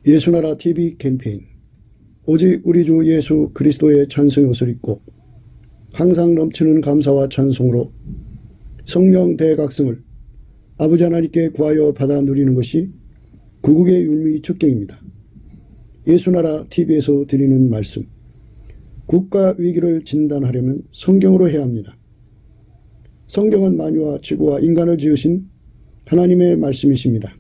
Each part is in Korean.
예수나라 TV 캠페인 오직 우리 주 예수 그리스도의 찬송의 옷을 입고 항상 넘치는 감사와 찬송으로 성령 대각성을 아버지 하나님께 구하여 받아 누리는 것이 구국의 율미 축경입니다. 예수나라 TV에서 드리는 말씀, 국가 위기를 진단하려면 성경으로 해야 합니다. 성경은 만유와 지구와 인간을 지으신 하나님의 말씀이십니다.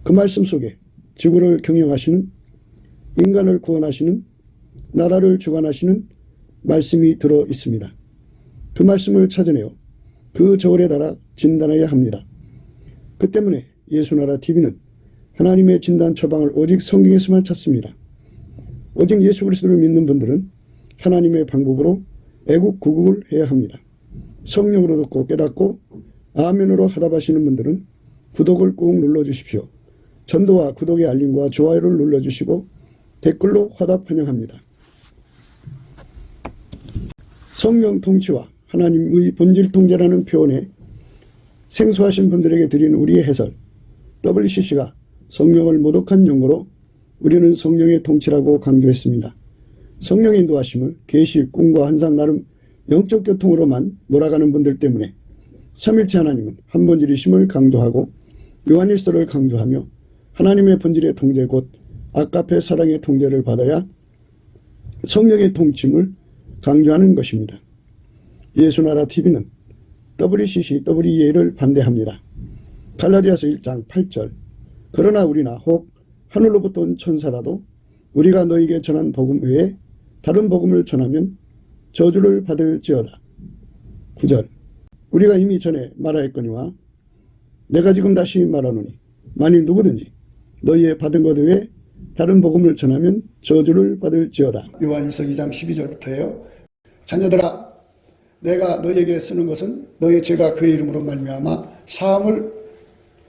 그 말씀 속에 지구를 경영하시는, 인간을 구원하시는, 나라를 주관하시는 말씀이 들어 있습니다. 그 말씀을 찾아내어 그 저울에 달아 진단해야 합니다. 그 때문에 예수나라 TV는 하나님의 진단 처방을 오직 성경에서만 찾습니다. 오직 예수 그리스도를 믿는 분들은 하나님의 방법으로 애국 구국을 해야 합니다. 성령으로 듣고 깨닫고 아멘으로 화답하시는 분들은 구독을 꾹 눌러주십시오. 전도와 구독의 알림과 좋아요를 눌러주시고 댓글로 화답 환영합니다. 성령 통치와 하나님의 본질 통제라는 표현에 생소하신 분들에게 드리는 우리의 해설, WCC가 성령을 모독한 용어로 우리는 성령의 통치라고 강조했습니다. 성령의 인도하심을 계시, 꿈과 환상 나름 영적 교통으로만 몰아가는 분들 때문에 삼일체 하나님은 한 본질이심을 강조하고 요한일서를 강조하며 하나님의 본질의 통제 곧 아가페 사랑의 통제를 받아야 성령의 통침을 강조하는 것입니다. 예수나라 TV는 WCC, WEA를 반대합니다. 갈라디아서 1장 8절 그러나 우리나 혹 하늘로부터 온 천사라도 우리가 너에게 전한 복음 외에 다른 복음을 전하면 저주를 받을지어다. 9절 우리가 이미 전에 말하였거니와 내가 지금 다시 말하노니 만일 누구든지 너희의 받은 것 외에 다른 복음을 전하면 저주를 받을지어다. 요한일서 2장 12절부터예요. 자녀들아 내가 너희에게 쓰는 것은 너희 죄가 그의 이름으로 말미암아 사함을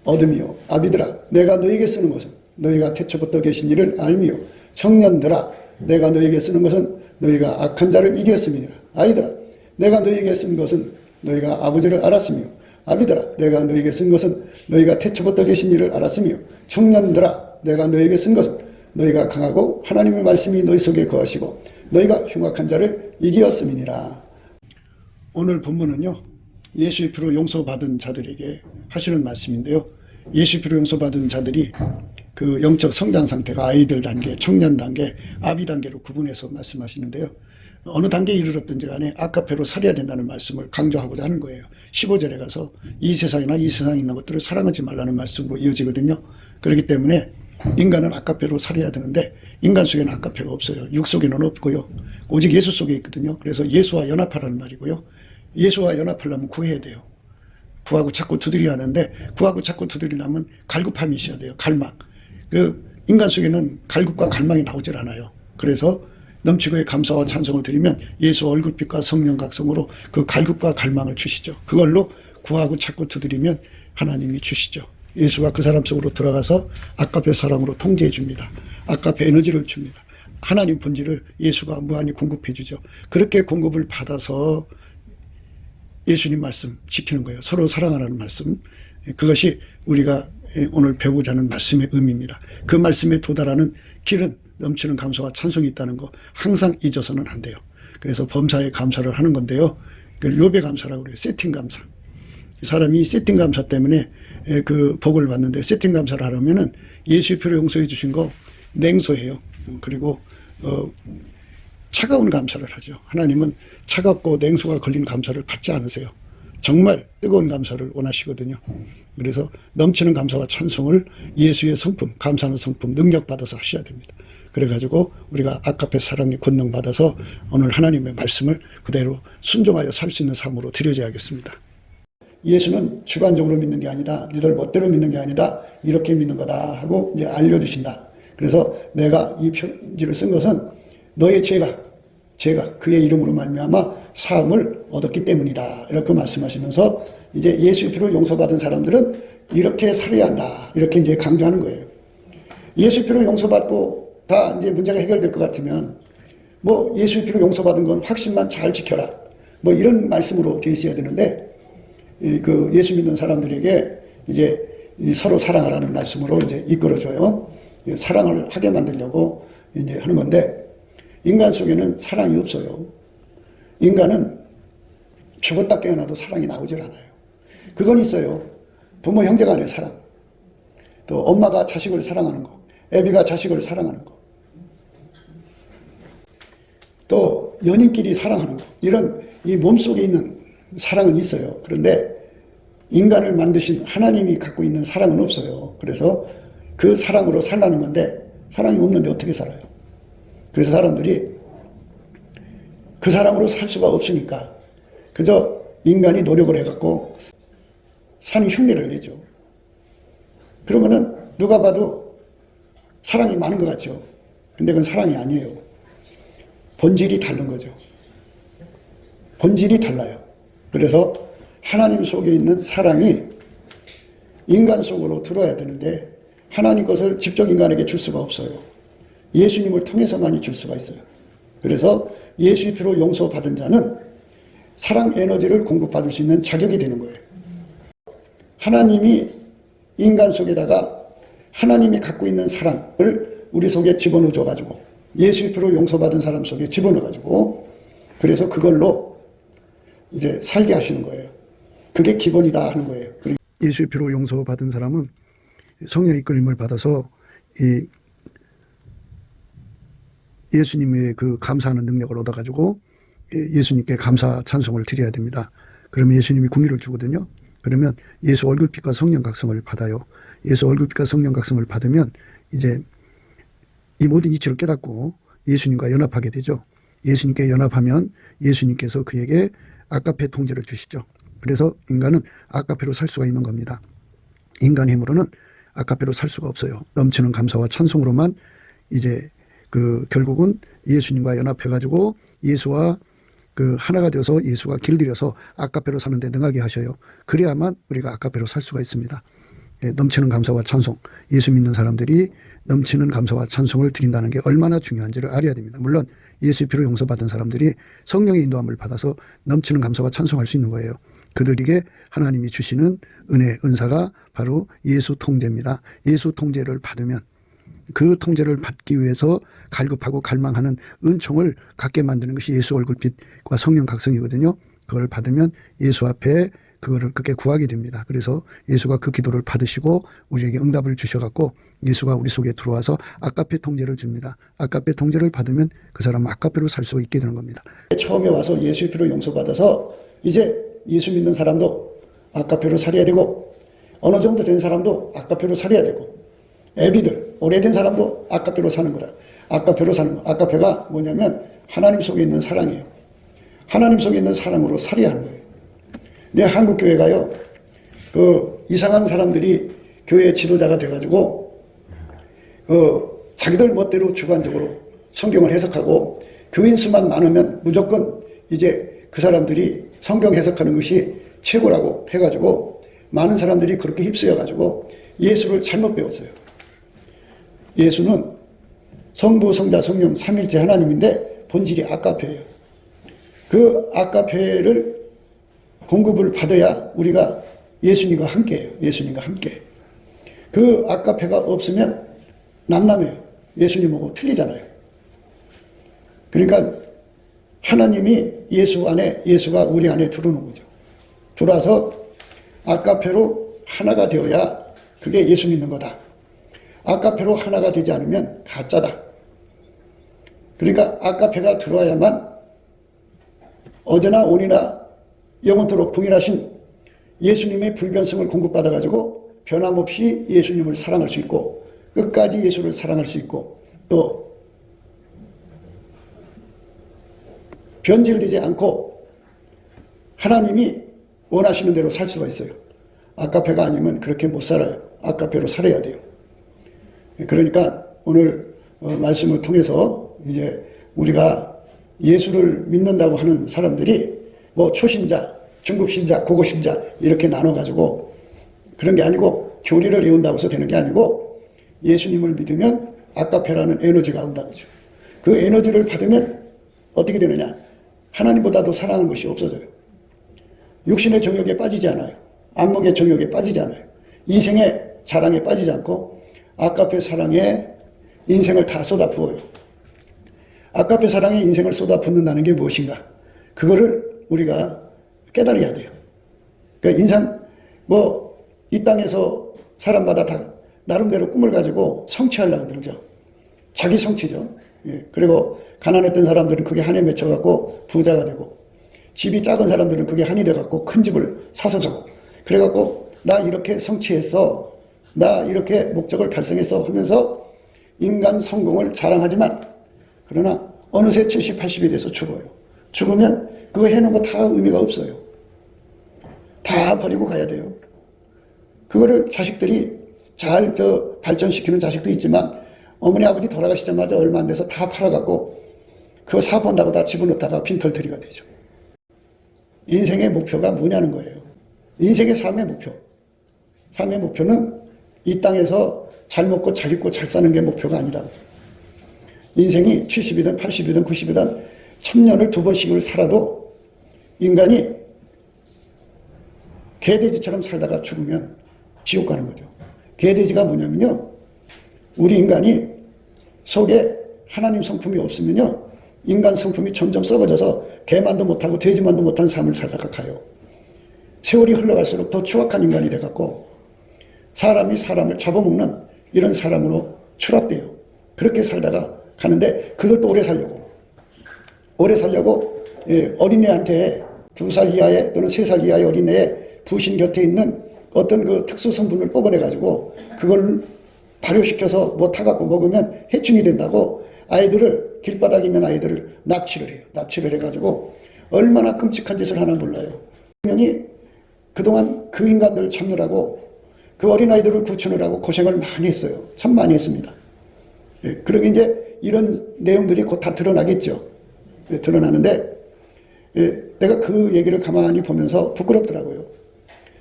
얻으며 아비들아 내가 너희에게 쓰는 것은 너희가 태초부터 계신 이를 알미요 청년들아 내가 너희에게 쓰는 것은 너희가 악한 자를 이겼음이니라. 아이들아 내가 너희에게 쓴 것은 너희가 아버지를 알았으며 아비들아 내가 너희에게 쓴 것은 너희가 태초부터 계신 이를 알았으며 청년들아 내가 너희에게 쓴 것은 너희가 강하고 하나님의 말씀이 너희 속에 거하시고 너희가 흉악한 자를 이기었음이니라. 오늘 본문은요 예수의 피로 용서받은 자들에게 하시는 말씀인데요. 예수의 피로 용서받은 자들이 그 영적 성장 상태가 아이들 단계, 청년 단계, 아비 단계로 구분해서 말씀하시는데요. 어느 단계에 이르렀든지 간에 아가페로 살아야 된다는 말씀을 강조하고자 하는 거예요. 15절에 가서 이 세상이나 이 세상에 있는 것들을 사랑하지 말라는 말씀으로 이어지거든요. 그렇기 때문에 인간은 아가페로 살아야 되는데 인간 속에는 아가페가 없어요. 육 속에는 없고요. 오직 예수 속에 있거든요. 그래서 예수와 연합하라는 말이고요. 예수와 연합하려면 구해야 돼요. 구하고 찾고 두드려야 하는데 구하고 찾고 두드리려면 갈급함이 있어야 돼요. 갈망. 그 인간 속에는 갈급과 갈망이 나오질 않아요. 그래서 넘치고의 감사와 찬송을 드리면 예수 얼굴빛과 성령 각성으로 그 갈급과 갈망을 주시죠. 그걸로 구하고 찾고 두드리면 하나님이 주시죠. 예수가 그 사람 속으로 들어가서 아가페 사랑으로 통제해 줍니다. 아가페 에너지를 줍니다. 하나님 본질을 예수가 무한히 공급해 주죠. 그렇게 공급을 받아서 예수님 말씀 지키는 거예요. 서로 사랑하라는 말씀. 그것이 우리가 오늘 배우고자 하는 말씀의 의미입니다. 그 말씀에 도달하는 길은 넘치는 감사와 찬송이 있다는 거 항상 잊어서는 안 돼요. 그래서 범사에 감사를 하는 건데요. 욥의 감사라고 그래요. 세팅 감사. 사람이 세팅 감사 때문에 그 복을 받는데 세팅 감사를 하려면은 예수의 피로 용서해 주신 거 냉소해요. 그리고 차가운 감사를 하죠. 하나님은 차갑고 냉소가 걸린 감사를 받지 않으세요. 정말 뜨거운 감사를 원하시거든요. 그래서 넘치는 감사와 찬송을 예수의 성품, 감사하는 성품, 능력 받아서 하셔야 됩니다. 그래가지고 우리가 아가페 사랑의 권능 받아서 오늘 하나님의 말씀을 그대로 순종하여 살 수 있는 삶으로 드려져야겠습니다. 예수는 주관적으로 믿는 게 아니다. 니들 멋대로 믿는 게 아니다. 이렇게 믿는 거다 하고 이제 알려주신다. 그래서 내가 이 편지를 쓴 것은 너의 죄가 그의 이름으로 말미암아 사함을 얻었기 때문이다. 이렇게 말씀하시면서 이제 예수의 피로 용서받은 사람들은 이렇게 살아야 한다. 이렇게 이제 강조하는 거예요. 예수의 피로 용서받고 다 이제 문제가 해결될 것 같으면 뭐 예수의 피로 용서받은 건 확신만 잘 지켜라. 뭐 이런 말씀으로 되어 있어야 되는데 그 예수 믿는 사람들에게 이제 서로 사랑하라는 말씀으로 이제 이끌어줘요. 사랑을 하게 만들려고 이제 하는 건데, 인간 속에는 사랑이 없어요. 인간은 죽었다 깨어나도 사랑이 나오질 않아요. 그건 있어요. 부모 형제 간의 사랑, 또 엄마가 자식을 사랑하는 거, 애비가 자식을 사랑하는 거, 또 연인끼리 사랑하는 거, 이런 이 몸속에 있는 사랑은 있어요. 그런데 인간을 만드신 하나님이 갖고 있는 사랑은 없어요. 그래서 그 사랑으로 살라는 건데, 사랑이 없는데 어떻게 살아요? 그래서 사람들이 그 사랑으로 살 수가 없으니까 그저 인간이 노력을 해갖고 사는 흉내를 내죠. 그러면은 누가 봐도 사랑이 많은 것 같죠. 근데 그건 사랑이 아니에요. 본질이 다른 거죠. 본질이 달라요. 그래서 하나님 속에 있는 사랑이 인간 속으로 들어야 되는데, 하나님 것을 직접 인간에게 줄 수가 없어요. 예수님을 통해서만이 줄 수가 있어요. 그래서 예수의 피로 용서받은 자는 사랑 에너지를 공급받을 수 있는 자격이 되는 거예요. 하나님이 인간 속에다가 하나님이 갖고 있는 사랑을 우리 속에 집어넣어 줘가지고, 예수의 피로 용서받은 사람 속에 집어넣어가지고, 그래서 그걸로 이제 살게 하시는 거예요. 그게 기본이다 하는 거예요. 예수의 피로 용서받은 사람은 성령의 이끌림을 받아서 이 예수님의 그 감사하는 능력을 얻어가지고 예수님께 감사 찬송을 드려야 됩니다. 그러면 예수님이 궁유를 주거든요. 그러면 예수 얼굴빛과 성령 각성을 받아요. 예수 얼굴빛과 성령 각성을 받으면 이제 이 모든 이치를 깨닫고 예수님과 연합하게 되죠. 예수님께 연합하면 예수님께서 그에게 아가페 통제를 주시죠. 그래서 인간은 아가페로 살 수가 있는 겁니다. 인간 힘으로는 아가페로 살 수가 없어요. 넘치는 감사와 찬송으로만 이제 결국은 예수님과 연합해가지고 예수와 하나가 되어서 예수가 길들여서 아가페로 사는데 능하게 하셔요. 그래야만 우리가 아가페로 살 수가 있습니다. 넘치는 감사와 찬송, 예수 믿는 사람들이 넘치는 감사와 찬송을 드린다는 게 얼마나 중요한지를 알아야 됩니다. 물론 예수의 피로 용서받은 사람들이 성령의 인도함을 받아서 넘치는 감사와 찬송할 수 있는 거예요. 그들에게 하나님이 주시는 은혜, 은사가 바로 예수 통제입니다. 예수 통제를 받으면 그 통제를 받기 위해서 갈급하고 갈망하는 은총을 갖게 만드는 것이 예수 얼굴빛과 성령 각성이거든요. 그걸 받으면 예수 앞에 그거를 그렇게 구하게 됩니다. 그래서 예수가 그 기도를 받으시고 우리에게 응답을 주셔갖고 예수가 우리 속에 들어와서 아가페 통제를 줍니다. 아가페 통제를 받으면 그 사람은 아가페로 살 수 있게 되는 겁니다. 처음에 와서 예수의 피로 용서받아서 이제 예수 믿는 사람도 아가페로 살아야 되고, 어느 정도 된 사람도 아가페로 살아야 되고, 애비들, 오래된 사람도 아가페로 사는 거다. 아가페로 사는 거. 아가페가 뭐냐면 하나님 속에 있는 사랑이에요. 하나님 속에 있는 사랑으로 살아야 하는 거예요. 내 한국 교회가요, 이상한 사람들이 교회 지도자가 돼가지고, 자기들 멋대로 주관적으로 성경을 해석하고, 교인 수만 많으면 무조건 이제 그 사람들이 성경 해석하는 것이 최고라고 해가지고, 많은 사람들이 그렇게 휩쓰여가지고 예수를 잘못 배웠어요. 예수는 성부, 성자, 성령, 삼일째 하나님인데 본질이 아가페예요. 그 아가페를 공급을 받아야 우리가 예수님과 함께해요. 예수님과 함께. 그 아가페가 없으면 남남해요. 예수님하고 틀리잖아요. 그러니까 하나님이 예수 안에, 예수가 우리 안에 들어오는 거죠. 들어와서 아가페로 하나가 되어야 그게 예수 믿는 거다. 아가페로 하나가 되지 않으면 가짜다. 그러니까 아가페가 들어와야만 어제나 오늘이나 영원토록 동일하신 예수님의 불변성을 공급받아가지고 변함없이 예수님을 사랑할 수 있고, 끝까지 예수를 사랑할 수 있고, 또 변질되지 않고 하나님이 원하시는 대로 살 수가 있어요. 아가페가 아니면 그렇게 못 살아요. 아가페로 살아야 돼요. 그러니까 오늘 말씀을 통해서 이제 우리가 예수를 믿는다고 하는 사람들이 뭐 초신자, 중급신자, 고급신자 이렇게 나눠가지고 그런 게 아니고, 교리를 외운다고 해서 되는 게 아니고, 예수님을 믿으면 아가페라는 에너지가 온다고 하죠. 그 에너지를 받으면 어떻게 되느냐? 하나님보다도 사랑하는 것이 없어져요. 육신의 정욕에 빠지지 않아요. 안목의 정욕에 빠지지 않아요. 이생의 사랑에 빠지지 않고 아가페 사랑에 인생을 다 쏟아부어요. 아까페 사랑에 인생을 쏟아붓는다는 게 무엇인가? 그거를 우리가 깨달아야 돼요. 그러니까 인생, 이 땅에서 사람마다 다 나름대로 꿈을 가지고 성취하려고 들죠. 자기 성취죠. 예. 그리고 가난했던 사람들은 그게 한에 맺혀갖고 부자가 되고, 집이 작은 사람들은 그게 한이 돼갖고 큰 집을 사서 가고, 그래갖고 나 이렇게 성취했어, 나 이렇게 목적을 달성했어 하면서 인간 성공을 자랑하지만, 그러나 어느새 70, 80이 돼서 죽어요. 죽으면 그거 해놓은 거 다 의미가 없어요. 다 버리고 가야 돼요. 그거를 자식들이 잘 발전시키는 자식도 있지만, 어머니 아버지 돌아가시자마자 얼마 안 돼서 다 팔아갖고 그거 사본다고 다 집어넣다가 빈털터리가 되죠. 인생의 목표가 뭐냐는 거예요. 인생의 삶의 목표. 삶의 목표는 이 땅에서 잘 먹고 잘 입고 잘 사는 게 목표가 아니다. 인생이 70이든 80이든 90이든 1000년을 2번씩을 살아도 인간이 개돼지처럼 살다가 죽으면 지옥 가는 거죠. 개돼지가 뭐냐면요, 우리 인간이 속에 하나님 성품이 없으면요, 인간 성품이 점점 썩어져서 개만도 못하고 돼지만도 못한 삶을 살다가 가요. 세월이 흘러갈수록 더 추악한 인간이 돼갖고 사람이 사람을 잡아먹는 이런 사람으로 추락돼요. 그렇게 살다가 가는데, 그걸 또 오래 살려고 어린애한테 2살 이하의 또는 3살 이하의 어린애의 부신 곁에 있는 어떤 그 특수 성분을 뽑아내가지고 그걸 발효시켜서 타갖고 먹으면 해충이 된다고 아이들을, 길바닥에 있는 아이들을 납치를 해요. 납치를 해가지고 얼마나 끔찍한 짓을 하나 몰라요. 분명히 그동안 그 인간들을 찾느라고 그 어린아이들을 구출하라고 고생을 많이 했어요. 참 많이 했습니다. 예, 그러게 이제 이런 내용들이 곧 다 드러나겠죠. 예, 드러나는데, 내가 그 얘기를 가만히 보면서 부끄럽더라고요.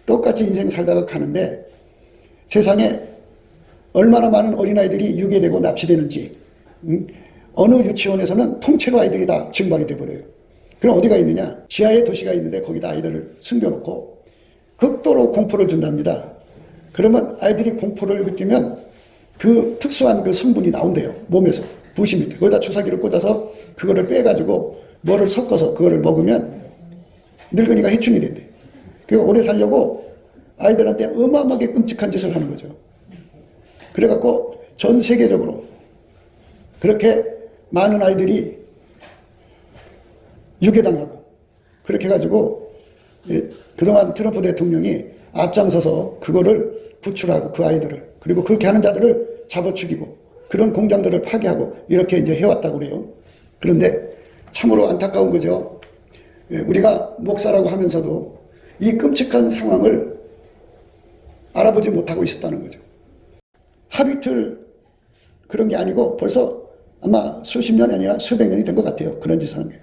똑같이 인생 살다가 가는데 세상에 얼마나 많은 어린아이들이 유괴되고 납치되는지, 어느 유치원에서는 통째로 아이들이 다 증발이 돼버려요. 그럼 어디가 있느냐? 지하에 도시가 있는데 거기다 아이들을 숨겨놓고 극도로 공포를 준답니다. 그러면 아이들이 공포를 느끼면 그 특수한 그 성분이 나온대요. 몸에서. 부시 밑에. 거기다 주사기를 꽂아서 그거를 빼가지고 뭐를 섞어서 그거를 먹으면 늙은이가 해충이 된대. 그리고 오래 살려고 아이들한테 어마어마하게 끔찍한 짓을 하는 거죠. 그래갖고 전 세계적으로 그렇게 많은 아이들이 유괴당하고, 그렇게 해가지고 그동안 트럼프 대통령이 앞장서서 그거를 구출하고 그 아이들을, 그리고 그렇게 하는 자들을 잡아 죽이고 그런 공장들을 파괴하고 이렇게 이제 해왔다고 그래요. 그런데 참으로 안타까운 거죠. 우리가 목사라고 하면서도 이 끔찍한 상황을 알아보지 못하고 있었다는 거죠. 하루 이틀 그런 게 아니고 벌써 아마 수십 년이 아니라 수백 년이 된 것 같아요. 그런 짓을 하는 게.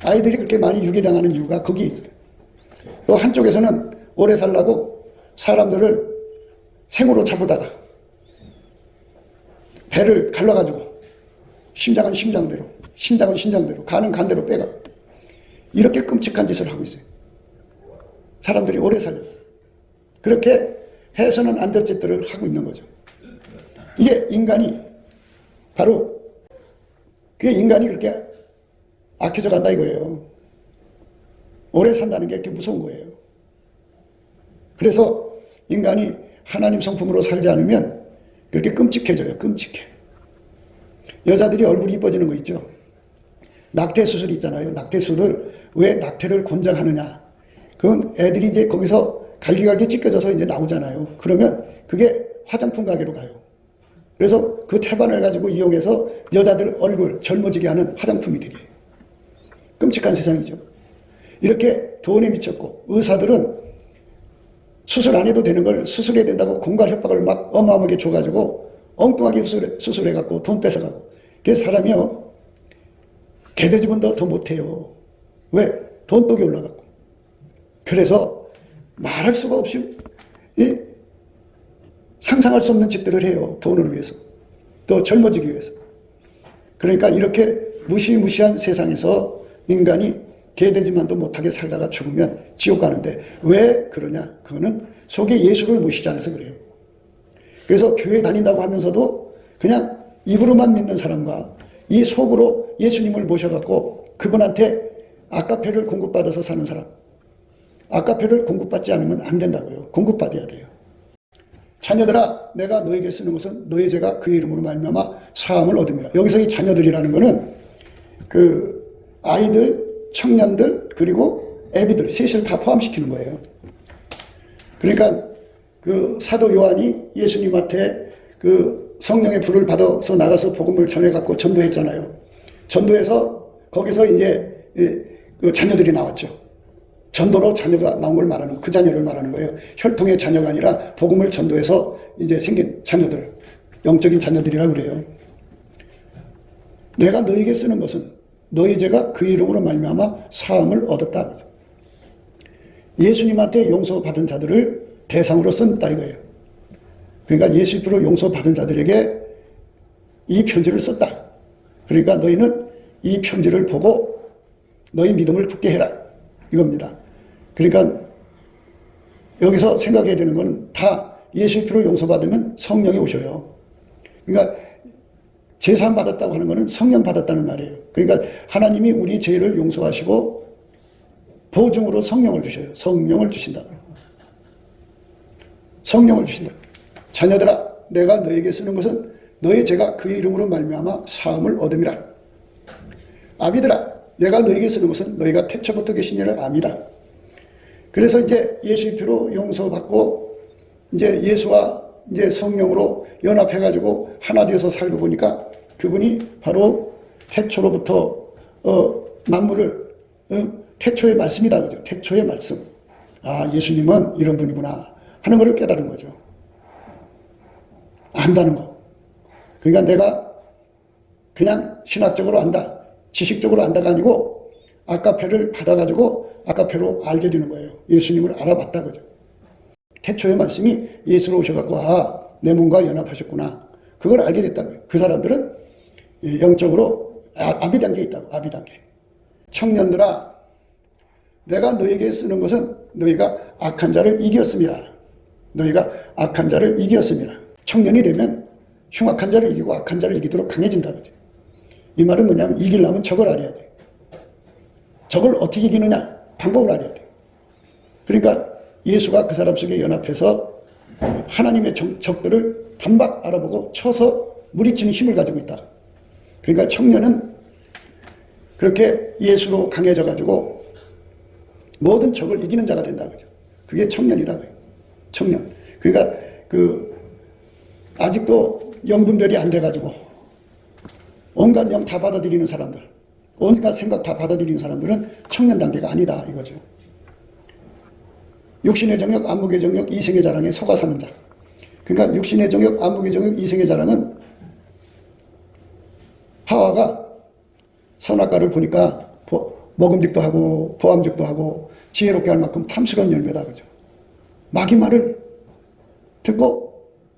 아이들이 그렇게 많이 유괴당하는 이유가 거기에 있어요. 또 한쪽에서는 오래 살라고 사람들을 생으로 잡아다가 배를 갈라가지고 심장은 심장대로, 신장은 신장대로, 간은 간대로 빼가 이렇게 끔찍한 짓을 하고 있어요. 사람들이 오래 살려고. 그렇게 해서는 안 될 짓들을 하고 있는 거죠. 이게 인간이 바로, 그게 인간이 그렇게 악해져 간다 이거예요. 오래 산다는 게 이렇게 무서운 거예요. 그래서 인간이 하나님 성품으로 살지 않으면 그렇게 끔찍해져요. 끔찍해. 여자들이 얼굴이 이뻐지는 거 있죠. 낙태 수술 있잖아요. 낙태 수술을 왜 낙태를 권장하느냐. 그건 애들이 이제 거기서 갈기갈기 찢겨져서 이제 나오잖아요. 그러면 그게 화장품 가게로 가요. 그래서 그 태반을 가지고 이용해서 여자들 얼굴 젊어지게 하는 화장품이 되게. 끔찍한 세상이죠. 이렇게 돈에 미쳤고, 의사들은 수술 안 해도 되는 걸 수술해야 된다고 공갈 협박을 막 어마어마하게 줘가지고 엉뚱하게 수술해갖고 돈 뺏어가고. 그래서 사람이요, 개돼지보다 더 못해요. 왜? 돈독이 올라갔고. 그래서 말할 수가 없이 상상할 수 없는 짓들을 해요. 돈을 위해서. 또 젊어지기 위해서. 그러니까 이렇게 무시무시한 세상에서 인간이 개돼지만도 못하게 살다가 죽으면 지옥 가는데 왜 그러냐? 그거는 속에 예수를 모시지 않아서 그래요. 그래서 교회 다닌다고 하면서도 그냥 입으로만 믿는 사람과 이 속으로 예수님을 모셔갖고 그분한테 아까페를 공급받아서 사는 사람. 아까페를 공급받지 않으면 안 된다고요. 공급받아야 돼요. 자녀들아, 내가 너에게 쓰는 것은 너의 죄가 그의 이름으로 말미암아 사함을 얻음이라. 여기서 이 자녀들이라는 것은 그 아이들, 청년들, 그리고 애비들 셋을 다 포함시키는 거예요. 그러니까 그 사도 요한이 예수님한테 그 성령의 불을 받아서 나가서 복음을 전해갖고 전도했잖아요. 전도해서 거기서 이제 그 자녀들이 나왔죠. 전도로 자녀가 나온 걸 말하는, 그 자녀를 말하는 거예요. 혈통의 자녀가 아니라 복음을 전도해서 이제 생긴 자녀들, 영적인 자녀들이라고 그래요. 내가 너에게 쓰는 것은 너희 죄가 그 이름으로 말미암아 사함을 얻었다. 예수님한테 용서받은 자들을 대상으로 쓴다 이거예요. 그러니까 예수 피로 용서받은 자들에게 이 편지를 썼다. 그러니까 너희는 이 편지를 보고 너희 믿음을 굳게 해라 이겁니다. 그러니까 여기서 생각해야 되는 것은 다 예수 피로 용서받으면 성령이 오셔요. 그러니까 제사함 받았다고 하는 것은 성령 받았다는 말이에요. 그러니까 하나님이 우리 죄를 용서하시고 보증으로 성령을 주셔요. 성령을 주신다. 성령을 주신다. 자녀들아, 내가 너에게 쓰는 것은 너의 죄가 그의 이름으로 말미암아 사함을 얻음이라. 아비들아, 내가 너에게 쓰는 것은 너희가 태초부터 계신 이를 암이라. 그래서 이제 예수의 피로 용서받고 이제 예수와 이제 성령으로 연합해가지고 하나 되어서 살고 보니까 그분이 바로 태초로부터 만물을 태초의 말씀이다 그죠. 태초의 말씀. 아, 예수님은 이런 분이구나 하는 것을 깨달은 거죠. 안다는 거. 그러니까 내가 그냥 신학적으로 안다, 지식적으로 안다가 아니고 아까페를 받아가지고 아까페로 알게 되는 거예요. 예수님을 알아봤다 그죠. 태초의 말씀이 예수로 오셔갖고 아, 내 몸과 연합하셨구나. 그걸 알게 됐다고요. 그 사람들은 영적으로 아비 단계에 있다고. 아비 단계. 청년들아, 내가 너에게 쓰는 것은 너희가 악한 자를 이겼음이라. 너희가 악한 자를 이겼음이라. 청년이 되면 흉악한 자를 이기고 악한 자를 이기도록 강해진다 그죠. 이 말은 뭐냐면 이기려면 적을 알아야 돼. 적을 어떻게 이기느냐? 방법을 알아야 돼. 그러니까 예수가 그 사람 속에 연합해서 하나님의 적들을 단박 알아보고 쳐서 무리치는 힘을 가지고 있다. 그러니까 청년은 그렇게 예수로 강해져 가지고 모든 적을 이기는 자가 된다 그죠. 그게 청년이다. 청년. 그러니까 아직도 영분별이 안 돼 가지고 온갖 영 다 받아들이는 사람들, 온갖 생각 다 받아들이는 사람들은 청년 단계가 아니다 이거죠. 육신의 정욕, 안목의 정욕, 이생의 자랑에 속아 사는 자. 그러니까 육신의 정욕, 안목의 정욕, 이생의 자랑은 하와가 선악과를 보니까 먹음직도 하고 보암직도 하고 지혜롭게 할 만큼 탐스러운 열매다 그죠. 마귀 말을 듣고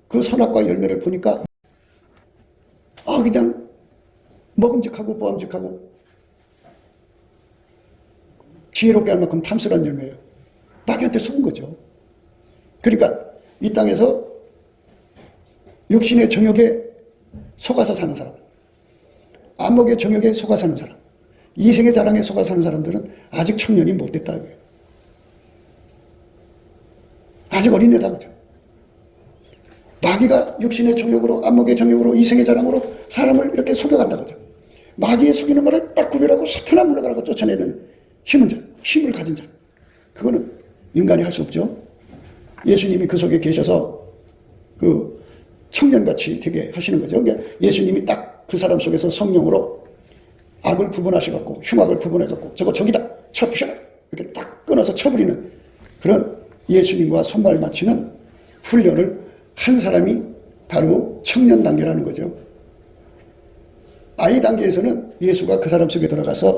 그 선악과 열매를 보니까 그냥 먹음직하고 보암직하고 지혜롭게 할 만큼 탐스러운 열매예요. 마귀한테 속은 거죠. 그러니까 이 땅에서 육신의 정욕에 속아서 사는 사람, 안목의 정욕에 속아 사는 사람, 이생의 자랑에 속아 사는 사람들은 아직 청년이 못 됐다. 아직 어린애다 그죠. 마귀가 육신의 정욕으로, 안목의 정욕으로, 이생의 자랑으로 사람을 이렇게 속여간다 그죠. 마귀의 속이는 것을 딱 구별하고 사탄아 물러가라고 쫓아내는 힘을 가진 자. 그거는 인간이 할 수 없죠. 예수님이 그 속에 계셔서 그 청년같이 되게 하시는 거죠. 그러니까 예수님이 딱 그 사람 속에서 성령으로 악을 구분하셔갖고 흉악을 구분해갖고 저거 저기다 쳐 부셔라 이렇게 딱 끊어서 쳐버리는 그런 예수님과 손발 맞추는 훈련을 한 사람이 바로 청년 단계라는 거죠. 아이 단계에서는 예수가 그 사람 속에 들어가서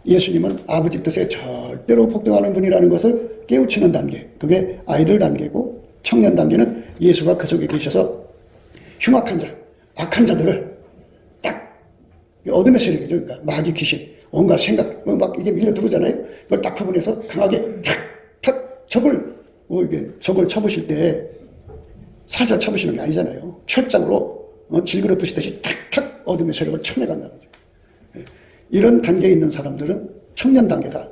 예수님은 아버지 뜻에 절대로 복종하는 분이라는 것을 깨우치는 단계, 그게 아이들 단계고, 청년 단계는 예수가 그 속에 계셔서 흉악한 자, 악한 자들을 딱 어둠의 세력이죠. 그러니까 마귀, 귀신, 온갖 생각 막 이게 밀려 들어오잖아요. 그걸 딱 구분해서 강하게 탁 적을 적을 쳐보실 때 살살 쳐보시는 게 아니잖아요. 철장으로 질그릇 부시듯이 탁탁 어둠의 세력을 쳐내간다는 거죠. 이런 단계에 있는 사람들은 청년 단계다.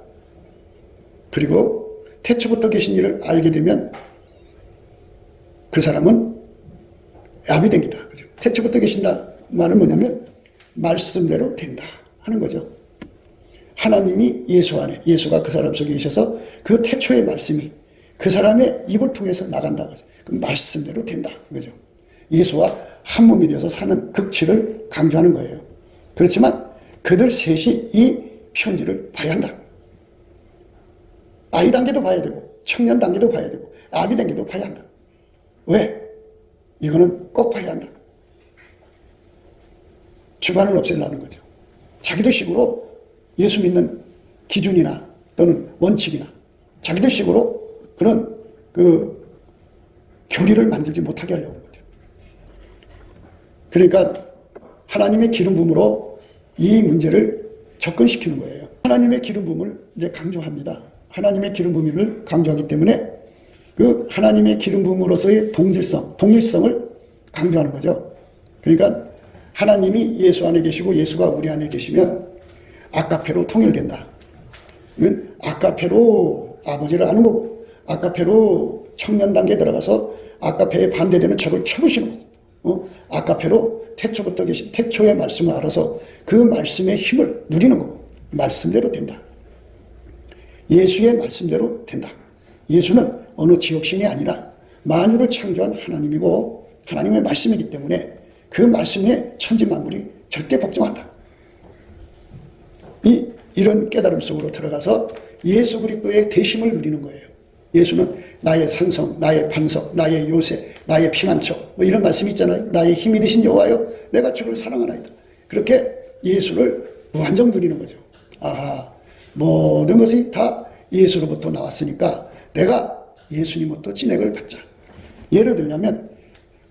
그리고 태초부터 계신 일을 알게 되면 그 사람은 야비됩니다. 그죠? 태초부터 계신다 말은 뭐냐면 말씀대로 된다 하는 거죠. 하나님이 예수 안에, 예수가 그 사람 속에 계셔서 그 태초의 말씀이 그 사람의 입을 통해서 나간다. 그 말씀대로 된다. 그죠? 예수와 한 몸이 되어서 사는 극치를 강조하는 거예요. 그렇지만 그들 셋이 이 편지를 봐야 한다. 아이 단계도 봐야 되고 청년 단계도 봐야 되고 아비 단계도 봐야 한다. 왜? 이거는 꼭 봐야 한다. 주관을 없애려는 거죠. 자기들 식으로 예수 믿는 기준이나 또는 원칙이나 자기들 식으로 그런 교리를 만들지 못하게 하려고 하는 거죠. 그러니까 하나님의 기름 부음으로 이 문제를 접근시키는 거예요. 하나님의 기름 부음을 이제 강조합니다. 하나님의 기름 부음을 강조하기 때문에 그 하나님의 기름 부음으로서의 동일성을 강조하는 거죠. 그러니까 하나님이 예수 안에 계시고 예수가 우리 안에 계시면 아카페로 통일된다. 아카페로 아버지를 아는 거고 아카페로 청년 단계에 들어가서 아카페에 반대되는 적을 쳐부시는 거고 아카페로 태초부터 계신 태초의 말씀을 알아서 그 말씀의 힘을 누리는 거고 말씀대로 된다. 예수의 말씀대로 된다. 예수는 어느 지옥신이 아니라 만유를 창조한 하나님이고 하나님의 말씀이기 때문에 그 말씀에 천지만물이 절대 복종한다. 이런 깨달음 속으로 들어가서 예수 그리스도의 대심을 누리는 거예요. 예수는 나의 산성, 나의 반석, 나의 요새, 나의 피난처 뭐 이런 말씀이 있잖아요. 나의 힘이 되신 여호와여 내가 주를 사랑하나이다. 그렇게 예수를 무한정 누리는 거죠. 아하, 모든 것이 다 예수로부터 나왔으니까 내가 예수님부터 진액을 받자. 예를 들면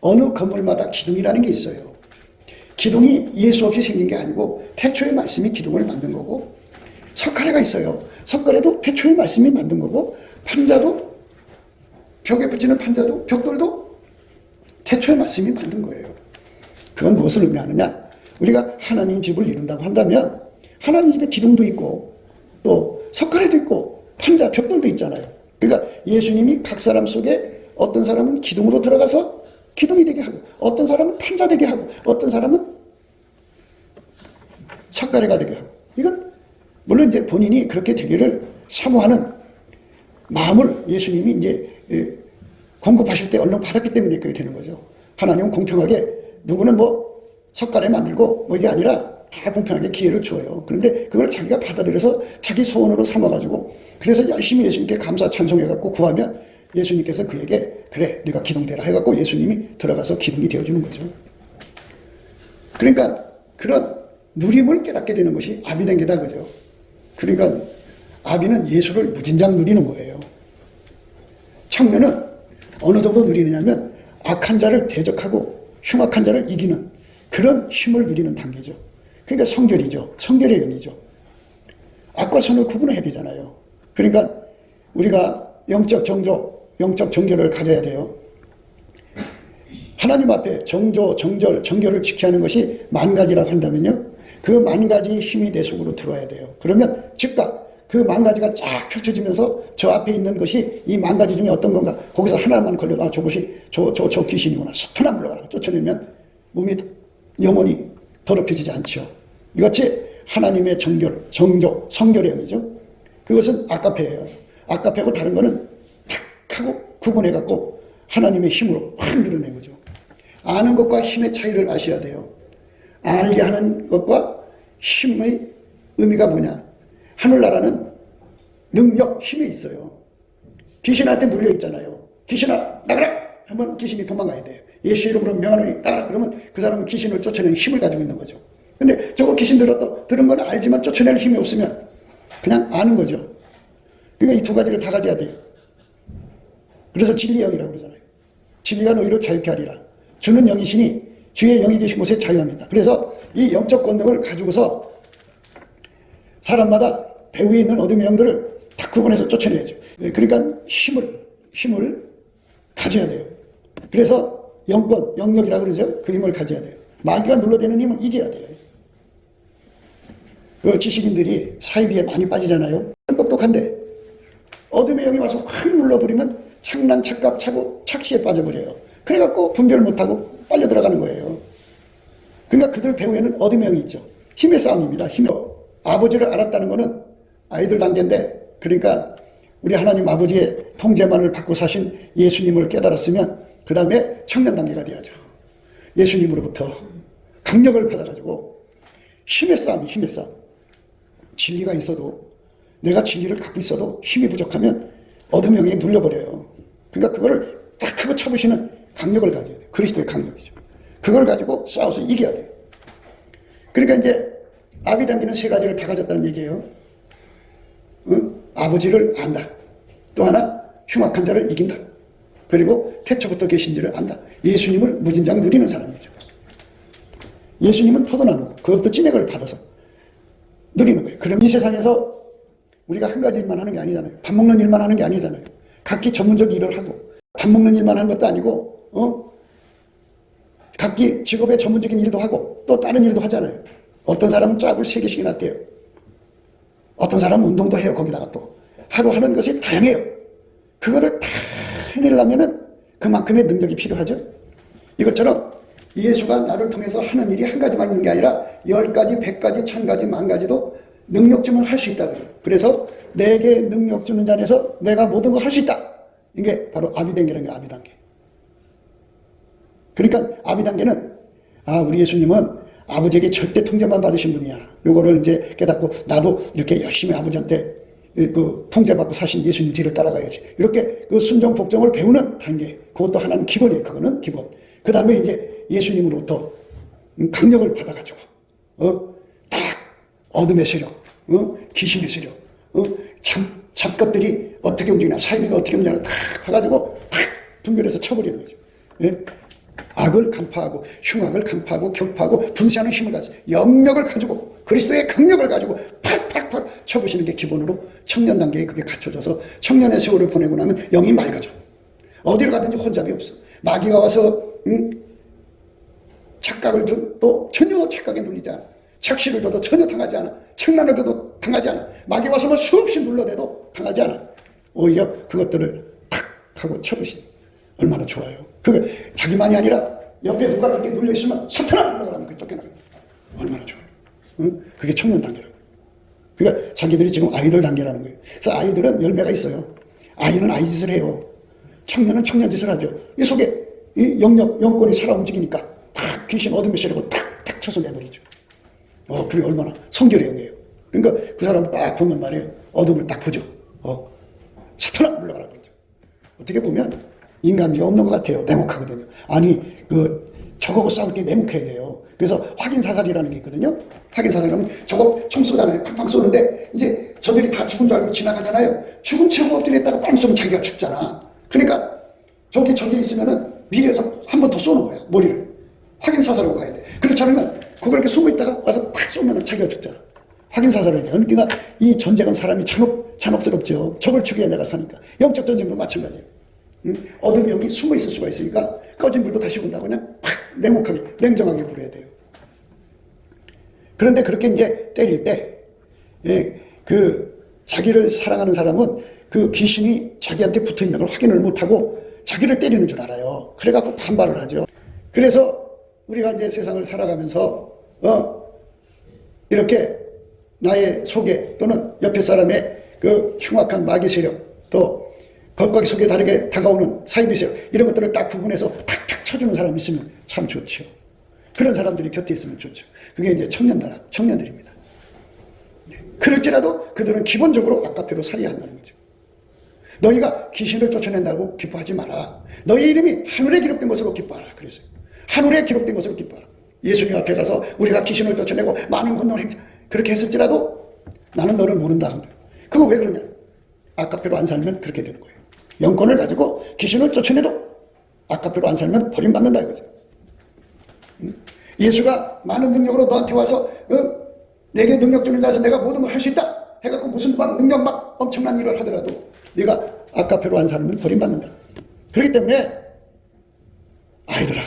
어느 건물마다 기둥이라는 게 있어요. 기둥이 예수 없이 생긴 게 아니고 태초의 말씀이 기둥을 만든 거고 석가래가 있어요. 석가래도 태초의 말씀이 만든 거고 판자도 벽에 붙이는 판자도 벽돌도 태초의 말씀이 만든 거예요. 그건 무엇을 의미하느냐? 우리가 하나님 집을 이룬다고 한다면 하나님 집에 기둥도 있고 또 석가래도 있고 판자 벽돌도 있잖아요. 그러니까 예수님이 각 사람 속에 어떤 사람은 기둥으로 들어가서 기둥이 되게 하고 어떤 사람은 판자 되게 하고 어떤 사람은 석가래가 되게 하고 이건 물론 이제 본인이 그렇게 되기를 사모하는 마음을 예수님이 이제 공급하실 때 얼른 받았기 때문에 그렇게 되는 거죠. 하나님은 공평하게 누구는 뭐 석가래 만들고 뭐 이게 아니라 다 공평하게 기회를 줘요. 그런데 그걸 자기가 받아들여서 자기 소원으로 삼아가지고 그래서 열심히 예수님께 감사 찬송해갖고 구하면 예수님께서 그에게 그래 네가 기둥 되라 해갖고 예수님이 들어가서 기둥이 되어주는 거죠. 그러니까 그런 누림을 깨닫게 되는 것이 아비 단계다 그죠. 그러니까 아비는 예수를 무진장 누리는 거예요. 청년은 어느 정도 누리느냐면 악한 자를 대적하고 흉악한 자를 이기는 그런 힘을 누리는 단계죠. 그러니까 성결이죠. 성결의 영이죠. 악과 선을 구분해야 되잖아요. 그러니까 우리가 영적 정조, 영적 정결을 가져야 돼요. 하나님 앞에 정조, 정절, 정결을 지켜야 하는 것이 만 가지라고 한다면요. 그 만 가지의 힘이 내 속으로 들어와야 돼요. 그러면 즉각 그 만 가지가 쫙 펼쳐지면서 저 앞에 있는 것이 이 만 가지 중에 어떤 건가 거기서 하나만 걸려도 아 저것이 저 귀신이구나 사투나 물러가라 쫓아내면 몸이 영원히 더럽혀지지 않죠. 이같이 하나님의 정결, 정조, 성결의 영이죠. 그것은 아카페예요. 아카페고 다른 거는 탁 하고 구분해갖고 하나님의 힘으로 확 밀어낸 거죠. 아는 것과 힘의 차이를 아셔야 돼요. 알게 하는 것과 힘의 의미가 뭐냐. 하늘나라는 능력, 힘이 있어요. 귀신한테 물려 있잖아요. 귀신아 나가라 하면 귀신이 도망가야 돼요. 예수 이름으로 명하노니 나가라 그러면 그 사람은 귀신을 쫓아내는 힘을 가지고 있는 거죠. 근데 저거 귀신 들은 건 알지만 쫓아낼 힘이 없으면 그냥 아는 거죠. 그러니까 이 두 가지를 다 가져야 돼요. 그래서 진리의 영이라고 그러잖아요. 진리가 너희를 자유케 하리라. 주는 영이시니 주의 영이 계신 곳에 자유합니다. 그래서 이 영적 권능을 가지고서 사람마다 배후에 있는 어둠의 영들을 다 구분해서 쫓아내야죠. 그러니까 힘을 가져야 돼요. 그래서 영권, 영역이라고 그러죠. 그 힘을 가져야 돼요. 마귀가 눌러대는 힘을 이겨야 돼요. 그 지식인들이 사이비에 많이 빠지잖아요. 똑똑한데 어둠의 영이 와서 확 눌러버리면 착란, 착각, 착시에 빠져버려요. 그래갖고 분별을 못하고 빨려 들어가는 거예요. 그러니까 그들 배후에는 어둠의 영이 있죠. 힘의 싸움입니다. 아버지를 알았다는 것은 아이들 단계인데, 그러니까 우리 하나님 아버지의 통제만을 받고 사신 예수님을 깨달았으면 그 다음에 청년 단계가 돼야죠. 예수님으로부터 강력을 받아가지고 힘의 싸움이 힘의 싸움. 진리가 있어도, 내가 진리를 갖고 있어도 힘이 부족하면 어둠의 영에 눌려버려요. 그러니까 그거를 딱 크고 쳐부시는 강력을 가져야 돼요. 그리스도의 강력이죠. 그걸 가지고 싸워서 이겨야 돼요. 그러니까 이제 아비 단계는 세 가지를 다 가졌다는 얘기예요. 응? 아버지를 안다. 또 하나 흉악한 자를 이긴다. 그리고 태초부터 계신 지를 안다. 예수님을 무진장 누리는 사람이죠. 예수님은 포도나무, 그것부터 진액을 받아서 누리는 거예요. 그럼 이 세상에서 우리가 한 가지 일만 하는 게 아니잖아요. 밥 먹는 일만 하는 게 아니잖아요. 각기 전문적 일을 하고, 밥 먹는 일만 하는 것도 아니고, 각기 직업의 전문적인 일도 하고 또 다른 일도 하잖아요. 어떤 사람은 짝을 3개씩이나 떼요. 어떤 사람은 운동도 해요. 거기다가 또 하루 하는 것이 다양해요. 그거를 다 해내려면은 그만큼의 능력이 필요하죠. 이것처럼 예수가 나를 통해서 하는 일이 한 가지만 있는 게 아니라 10가지, 100가지, 1000가지, 10,000가지도 능력 주면 할 수 있다고요. 그래서 내게 능력 주는 자에서 내가 모든 걸 할 수 있다. 이게 바로 아비단계라는 게 아비단계. 그러니까 아비단계는 우리 예수님은 아버지에게 절대 통제만 받으신 분이야. 요거를 이제 깨닫고 나도 이렇게 열심히 아버지한테 그 통제받고 사신 예수님 뒤를 따라가야지. 이렇게 그 순종 복종을 배우는 단계. 그것도 하나는 기본이에요. 그거는 기본. 그 다음에 이제 예수님으로부터 강력을 받아가지고 딱 어둠의 세력, 귀신의 세력, 잡것들이 어떻게 움직이나, 사이비가 어떻게 움직이나 탁 해가지고 탁 분별해서 쳐버리는 거죠. 예? 악을 간파하고 흉악을 간파하고 격파하고 분쇄하는 힘을 가지고 영역을 가지고 그리스도의 강력을 가지고 팍팍팍 쳐부시는 게 기본으로 청년 단계에 그게 갖춰져서 청년의 세월을 보내고 나면 영이 맑아져. 어디로 가든지 혼잡이 없어. 마귀가 와서 착각을 또 전혀 착각에 눌리지 않아. 착시를 줘도 전혀 당하지 않아. 책난을 줘도 당하지 않아. 마귀 와서 뭐 수없이 눌러대도 당하지 않아. 오히려 그것들을 탁 하고 쳐부신. 얼마나 좋아요. 그게 자기만이 아니라 옆에 누가 그렇게 눌려있으면 사탄아! 올라가라면 그게 쫓겨나요. 얼마나 좋아요. 응? 그게 청년 단계라고. 그러니까 자기들이 지금 아이들 단계라는 거예요. 그래서 아이들은 열매가 있어요. 아이는 아이 짓을 해요. 청년은 청년 짓을 하죠. 이 속에 이 영권이 살아 움직이니까 탁 귀신 어둠의 세력을 탁탁 쳐서 내버리죠. 그게 얼마나 성결의 영이에요. 그러니까 그 사람 딱 보면 말이에요. 어둠을 딱 보죠. 사탄아! 물러가라 그러죠. 어떻게 보면 인간미가 없는 것 같아요. 냉혹하거든요. 아니, 저거하고 싸울 때 냉혹해야 돼요. 그래서 확인사살이라는 게 있거든요. 확인사살이라면 저거 총 쏘잖아요. 팡팡 쏘는데 이제 저들이 다 죽은 줄 알고 지나가잖아요. 죽은 채고 엎드렸다가 빵 쏘면 자기가 죽잖아. 그러니까 저기에 있으면은 미래에서 한 번 더 쏘는 거야. 머리를. 확인사살하고 가야 돼. 그렇지 않으면 그걸 이렇게 숨어 있다가 와서 팍 쏘면은 자기가 죽잖아. 확인사살을 해야 돼. 그러니까 이 전쟁은 사람이 잔혹스럽죠. 적을 죽여야 내가 사니까. 영적 전쟁도 마찬가지예요. 어둠의 영이 숨어 있을 수가 있으니까 꺼진 불도 다시 본다고 그냥 팍 냉혹하게 냉정하게 불어야 돼요. 그런데 그렇게 이제 때릴 때 자기를 사랑하는 사람은 그 귀신이 자기한테 붙어있는 걸 확인을 못하고 자기를 때리는 줄 알아요. 그래갖고 반발을 하죠. 그래서 우리가 이제 세상을 살아가면서 이렇게 나의 속에 또는 옆에 사람의 그 흉악한 마귀 세력 또 겉과기 속에 다르게 다가오는 사이비 세력 이런 것들을 딱 구분해서 탁탁 쳐주는 사람이 있으면 참 좋죠. 그런 사람들이 곁에 있으면 좋죠. 그게 이제 청년들입니다. 그럴지라도 그들은 기본적으로 아까페로 살아야 한다는 거죠. 너희가 귀신을 쫓아낸다고 기뻐하지 마라. 너희 이름이 하늘에 기록된 것으로 기뻐하라. 그랬어요. 하늘에 기록된 것으로 기뻐하라. 예수님 앞에 가서 우리가 귀신을 쫓아내고 많은 권능을 행자 그렇게 했을지라도 나는 너를 모른다. 그거 왜 그러냐? 아까페로 안 살면 그렇게 되는 거예요. 영권을 가지고 귀신을 쫓아내도 아까페로 안 살면 버림받는다 이거죠. 예수가 많은 능력으로 너한테 와서 내게 능력 주는 자에서 내가 모든 걸 할 수 있다 해갖고 무슨 막 능력 막 엄청난 일을 하더라도 네가 아까페로 안 살면 버림받는다. 그렇기 때문에 아이들아,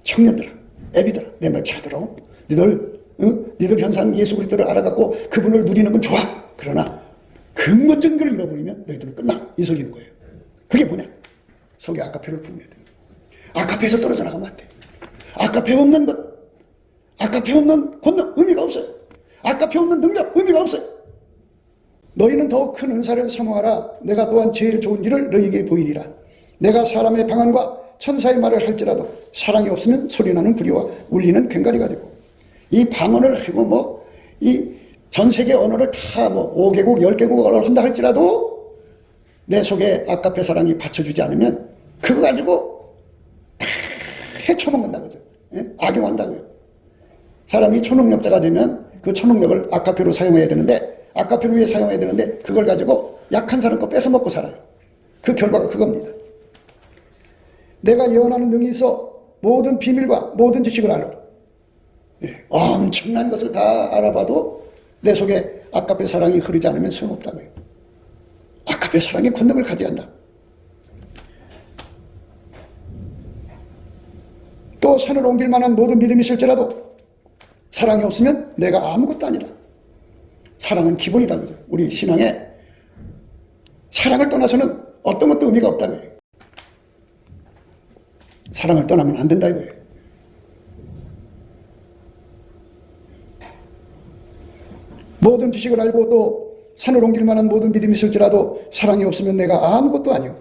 청년들아, 애비들아, 내 말 잘 들어. 니들 현상 예수 그리스도를 알아갖고 그분을 누리는 건 좋아. 그러나 근본적인 걸 잃어버리면 너희들은 끝나. 이 소리는 거예요. 그게 뭐냐? 속에 아카페를 품어야 돼. 아카페에서 떨어져 나가면 안 돼. 아카페 없는 것, 아카페 없는 권능 의미가 없어요. 아카페 없는 능력 의미가 없어요. 너희는 더욱 큰 은사를 사모하라. 내가 또한 제일 좋은 일을 너희에게 보이리라. 내가 사람의 방언과 천사의 말을 할지라도 사랑이 없으면 소리나는 구리와 울리는 괭가리가 되고, 이 방언을 하고 이 전 세계 언어를 다 5개국 10개국어를 한다 할지라도 내 속에 아카페 사랑이 받쳐주지 않으면 그거 가지고 다 헤쳐먹는다고요. 악용한다고요. 사람이 초능력자가 되면 그 초능력을 아카페로 사용해야 되는데, 아카페를 위해 사용해야 되는데 그걸 가지고 약한 사람 거 뺏어먹고 살아요. 그 결과가 그겁니다. 내가 예언하는 능이 있어 모든 비밀과 모든 지식을 알아도, 엄청난 것을 다 알아봐도 내 속에 아카페 사랑이 흐르지 않으면 소용없다고요. 아카페 사랑의 권능을 가져야 한다. 또 산을 옮길 만한 모든 믿음이 있을지라도 사랑이 없으면 내가 아무것도 아니다. 사랑은 기본이다. 그죠? 우리 신앙에 사랑을 떠나서는 어떤 것도 의미가 없다고요. 사랑을 떠나면 안 된다 이거예요. 모든 지식을 알고 또 산을 옮길 만한 모든 믿음이 있을지라도 사랑이 없으면 내가 아무것도 아니오.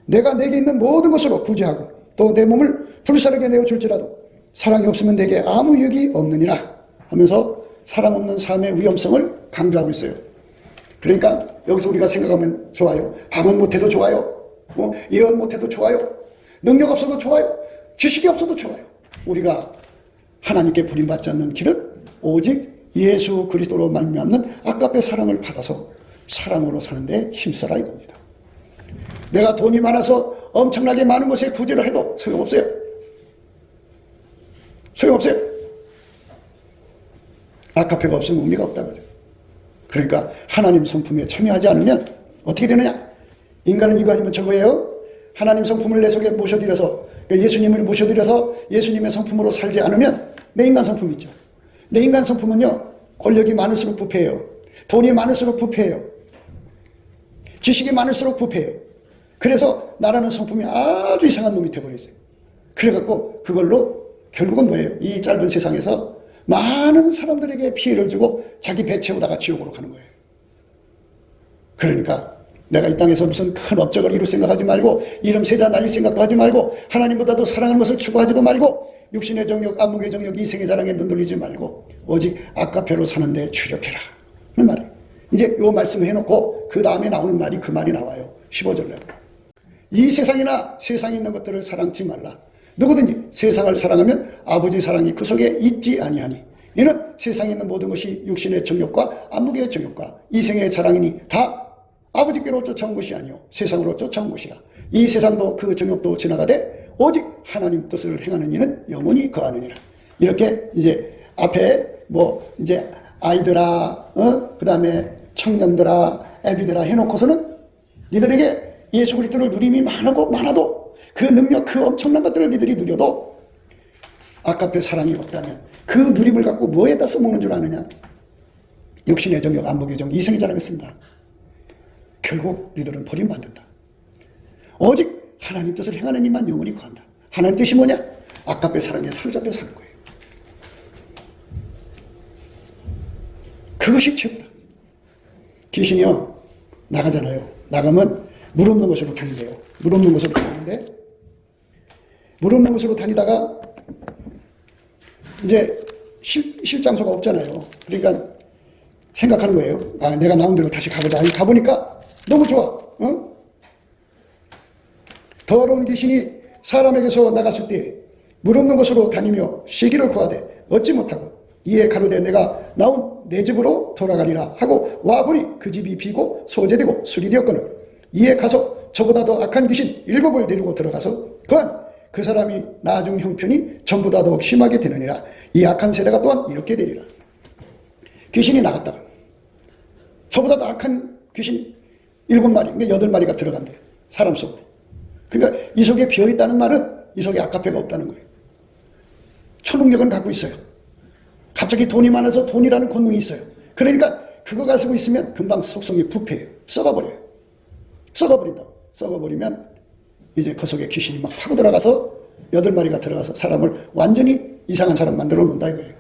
내가 내게 있는 모든 것으로 부지하고 또 내 몸을 불사르게 내어줄지라도 사랑이 없으면 내게 아무 유익이 없느니라 하면서 사랑 없는 삶의 위험성을 강조하고 있어요. 그러니까 여기서 우리가 생각하면 좋아요. 방언 못해도 좋아요. 예언 못해도 좋아요. 능력 없어도 좋아요. 지식이 없어도 좋아요. 우리가 하나님께 부림받지 않는 길은 오직 예수 그리스도로 말미암는 아카페 사랑을 받아서 사랑으로 사는데 힘써라 이겁니다. 내가 돈이 많아서 엄청나게 많은 것에 구제를 해도 소용없어요. 소용없어요. 아카페가 없으면 의미가 없다고요. 그러니까 하나님 성품에 참여하지 않으면 어떻게 되느냐? 인간은 이거 아니면 저거예요. 하나님 성품을 내 속에 모셔드려서, 예수님을 모셔드려서 예수님의 성품으로 살지 않으면 내 인간 성품 있죠. 내 인간 성품은요, 권력이 많을수록 부패해요. 돈이 많을수록 부패해요. 지식이 많을수록 부패해요. 그래서 나라는 성품이 아주 이상한 놈이 돼버렸어요. 그래갖고 그걸로 결국은 뭐예요? 이 짧은 세상에서 많은 사람들에게 피해를 주고 자기 배 채우다가 지옥으로 가는 거예요. 그러니까 내가 이 땅에서 무슨 큰 업적을 이룰 생각하지 말고, 이름 세자 날릴 생각도 하지 말고, 하나님보다도 사랑하는 것을 추구하지도 말고, 육신의 정욕, 안목의 정욕, 이생의 자랑에 눈 돌리지 말고 오직 아카페로 사는데 주력해라 하는 말이에요. 이제 요 말씀을 해놓고 그 다음에 나오는 말이 그 말이 나와요. 15절에 이 세상이나 세상에 있는 것들을 사랑치 말라. 누구든지 세상을 사랑하면 아버지 사랑이 그 속에 있지 아니하니, 이는 세상에 있는 모든 것이 육신의 정욕과 안목의 정욕과 이생의 자랑이니 다 아버지께로 쫓아온 것이 아니요 세상으로 쫓아온 것이라. 이 세상도 그 정욕도 지나가되 오직 하나님 뜻을 행하는 이는 영원히 거하느니라. 이렇게 이제 앞에 이제 아이들아, 그 다음에 청년들아, 애비들아 해놓고서는 니들에게 예수 그리스도를 누림이 많아도 그 능력, 그 엄청난 것들을 니들이 누려도 아카페 사랑이 없다면 그 누림을 갖고 뭐에다 써먹는 줄 아느냐? 육신의 정욕, 안목의 정, 이생의 자랑을 쓴다. 결국 니들은 버림받는다. 오직 하나님 뜻을 행하는 이만 영원히 거한다. 하나님 뜻이 뭐냐? 아카페 사랑에 사로잡혀 사는 거예요. 그것이 최고다. 귀신이요, 나가잖아요. 나가면 물 없는 곳으로 다닌대요. 물 없는 곳으로 다니는데, 물 없는 곳으로 다니다가 이제 쉴 장소가 없잖아요. 그러니까 생각하는 거예요. 아, 내가 나온 대로 다시 가보자. 아니, 가보니까 너무 좋아. 더러운 귀신이 사람에게서 나갔을 때 물 없는 곳으로 다니며 쉬기를 구하되 얻지 못하고, 이에 가로되 내가 나온 내 집으로 돌아가리라 하고 와보니 그 집이 비고 소재되고 술이 되었거늘, 이에 가서 저보다 더 악한 귀신 7을 데리고 들어가서 그한 그 사람이 나중 형편이 전보다 더욱 심하게 되느니라. 이 악한 세대가 또한 이렇게 되리라. 귀신이 나갔다가 저보다 더 악한 귀신 7마리, 그러니까 8마리가 들어간대요. 사람 속으로. 그러니까 이 속에 비어있다는 말은 이 속에 아카페가 없다는 거예요. 초능력은 갖고 있어요. 갑자기 돈이 많아서 돈이라는 권능이 있어요. 그러니까 그거 가지고 있으면 금방 속성이 부패해요. 썩어버려요. 썩어버린다고. 썩어버리면 이제 그 속에 귀신이 막 파고 들어가서 8마리가 들어가서 사람을 완전히 이상한 사람 만들어 놓는다 이거예요.